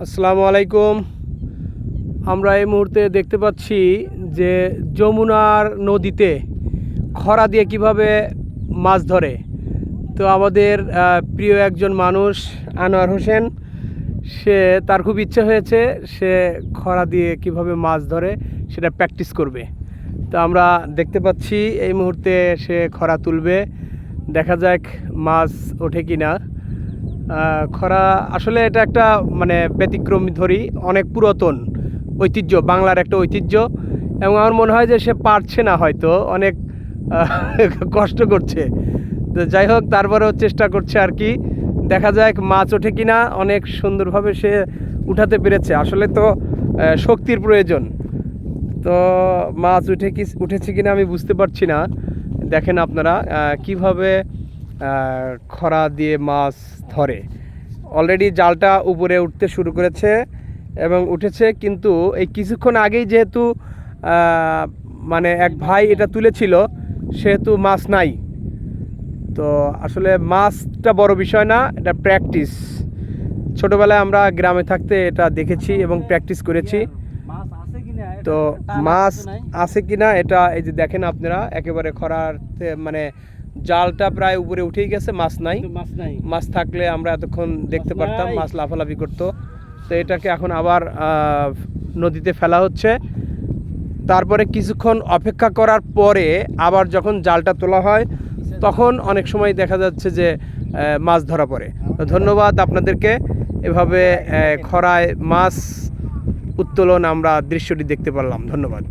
আসসালামু আলাইকুম। আমরা এই মুহূর্তে দেখতে পাচ্ছি যে যমুনার নদীতে খরা দিয়ে কিভাবে মাছ ধরে। তো আমাদের প্রিয় একজন মানুষ আনোয়ার হোসেন, তার খুব ইচ্ছে হয়েছে সে খরা দিয়ে কিভাবে মাছ ধরে সেটা প্র্যাকটিস করবে। তো আমরা দেখতে পাচ্ছি এই মুহূর্তে সে খরা তুলবে, দেখা যাক মাছ ওঠে কি না। খরা আসলে এটা একটা ব্যতিক্রমী ধরি, অনেক পুরাতন ঐতিহ্য, বাংলার একটা ঐতিহ্য। এবং আমার মনে হয় যে সে পারছে না, হয়তো অনেক কষ্ট করছে। তো যাই হোক, তারপরেও চেষ্টা করছে আর কি, দেখা যাক মাছ ওঠে কিনা। অনেক সুন্দরভাবে সে উঠাতে পেরেছে। আসলে তো শক্তির প্রয়োজন, তো মাছ উঠেছে কিনা আমি বুঝতে পারছি না। দেখেন আপনারা কিভাবে খরা দিয়ে মাছ ধরে। অলরেডি জালটা উপরে উঠতে শুরু করেছে এবং উঠেছে, কিন্তু এই কিছুক্ষণ আগেই যেহেতু এক ভাই এটা তুলেছিল, সেহেতু মাছ নাই। তো আসলে মাছটা বড় বিষয় না, এটা প্র্যাকটিস। ছোটোবেলায় আমরা গ্রামে থাকতে এটা দেখেছি এবং প্র্যাকটিস করেছি। তো মাছ আছে কিনা এটা এই যে দেখেন আপনারা, একেবারে খরাতে জালটা প্রায় উপরে উঠেই গেছে, মাছ নাই। মাছ থাকলে আমরা এতক্ষণ দেখতে পারতাম, মাছ লাফালাফি করতো। তো এটাকে এখন আবার নদীতে ফেলা হচ্ছে। তারপরে কিছুক্ষণ অপেক্ষা করার পরে আবার যখন জালটা তোলা হয়, তখন অনেক সময় দেখা যাচ্ছে যে মাছ ধরা পড়ে। তো ধন্যবাদ আপনাদেরকে। এভাবে খরায় মাছ উত্তোলন আমরা দৃশ্যটি দেখতে পারলাম। ধন্যবাদ।